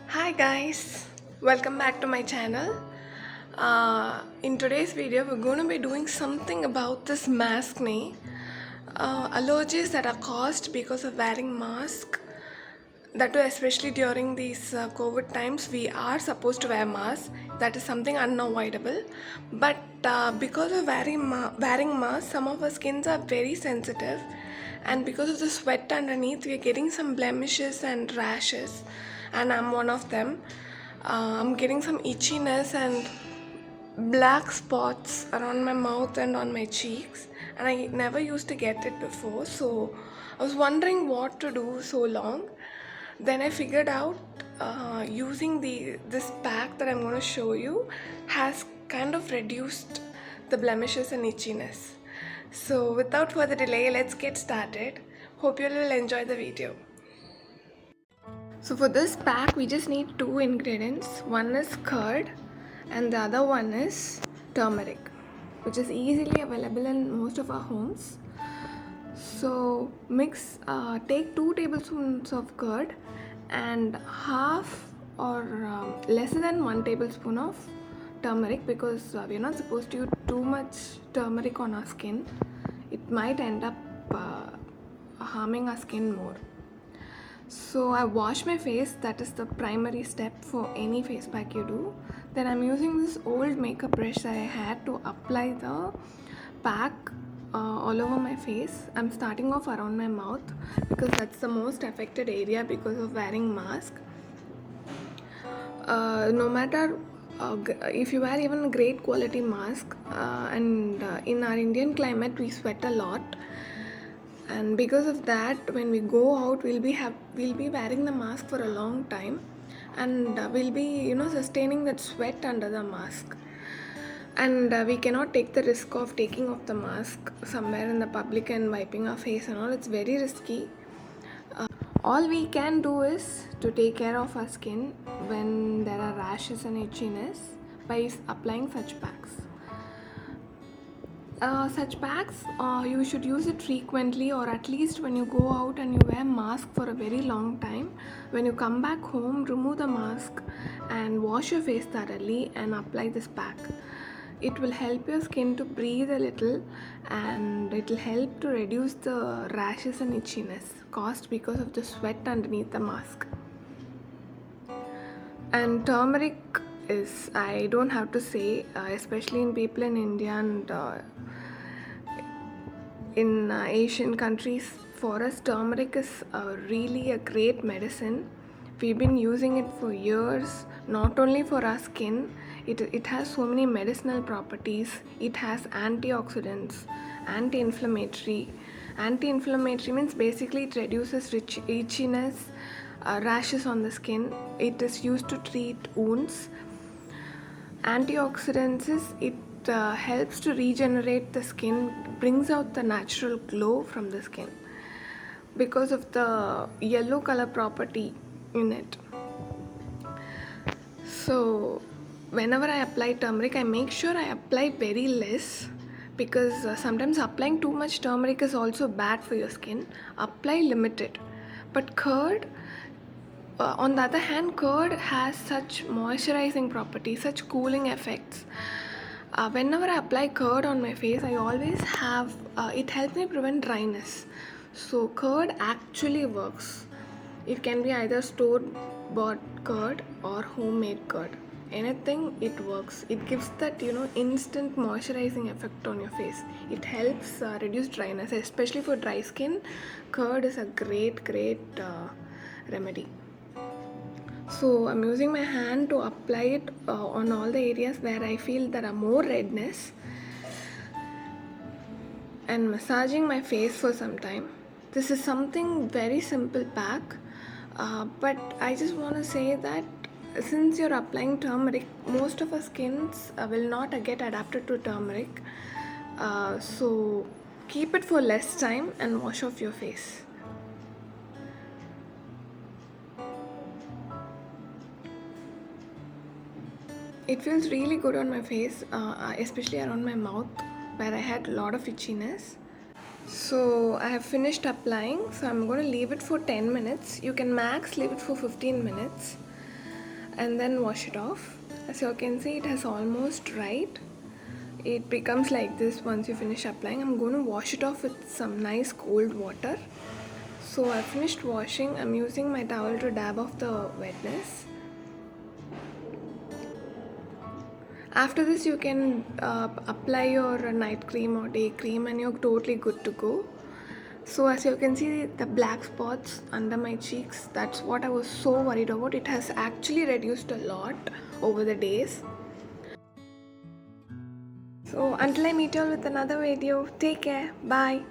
Hi guys, welcome back to my channel. In today's video, we're going to be doing something about this mask allergies that are caused because of wearing mask. That too, especially during these COVID times, we are supposed to wear masks. That is something unavoidable. But because of wearing masks, some of our skins are very sensitive, and because of the sweat underneath, we are getting some blemishes and rashes, and I'm one of them. I'm getting some itchiness and black spots around my mouth and on my cheeks, and I never used to get it before, so I was wondering what to do so long. Then I figured out using this pack that I'm going to show you has kind of reduced the blemishes and itchiness. So without further delay, let's get started. Hope you will enjoy the video. So for this pack, we just need two ingredients. One is curd and the other one is turmeric, which is easily available in most of our homes. So take 2 tablespoons of curd and half or lesser than 1 tablespoon of turmeric, because we're not supposed to use too much turmeric on our skin. It might end up harming our skin more. So I wash my face. That is the primary step for any face pack you do. Then I'm using this old makeup brush that I had to apply the pack all over my face. I'm starting off around my mouth because that's the most affected area because of wearing mask. No matter if you wear even a great quality mask, and in our Indian climate we sweat a lot, and because of that when we go out we'll be wearing the mask for a long time, and we'll be sustaining that sweat under the mask, and we cannot take the risk of taking off the mask somewhere in the public and wiping our face and all. It's very risky. All we can do is to take care of our skin when there are rashes and itchiness by applying such packs. Such packs, you should use it frequently, or at least when you go out and you wear mask for a very long time. When you come back home, remove the mask and wash your face thoroughly and apply this pack. It will help your skin to breathe a little, and it will help to reduce the rashes and itchiness caused because of the sweat underneath the mask. And turmeric is, I don't have to say, especially in people in India and in Asian countries, for us turmeric is really a great medicine. We've been using it for years, not only for our skin. It has so many medicinal properties. It has antioxidants, anti-inflammatory. Anti-inflammatory means basically it reduces itchiness, rashes on the skin. It is used to treat wounds. Antioxidants is it helps to regenerate the skin, brings out the natural glow from the skin because of the yellow color property in it. So whenever I apply turmeric, I make sure I apply very less, because sometimes applying too much turmeric is also bad for your skin. Apply limited. But curd, on the other hand, curd has such moisturizing properties, such cooling effects. Whenever I apply curd on my face, I always have it helps me prevent dryness. So curd actually works. It can be either store bought curd or homemade curd. Anything, it works. It gives that instant moisturizing effect on your face. It helps reduce dryness, especially for dry skin. Curd is a great remedy. So I'm using my hand to apply it on all the areas where I feel there are more redness, and massaging my face for some time. This is something very simple pack, but I just want to say that since you're applying turmeric, most of our skins will not get adapted to turmeric. So keep it for less time and wash off your face. It feels really good on my face, especially around my mouth where I had a lot of itchiness. So I have finished applying, so I'm going to leave it for 10 minutes. You can max leave it for 15 minutes. and then wash it off. As you can see, it has almost dried. It becomes like this once you finish applying. I'm going to wash it off with some nice cold water. So I finished washing. I'm using my towel to dab off the wetness. After this, you can apply your night cream or day cream and you're totally good to go. So as you can see, the black spots under my cheeks, that's what I was so worried about. It has actually reduced a lot over the days. So until I meet you all with another video, take care. Bye.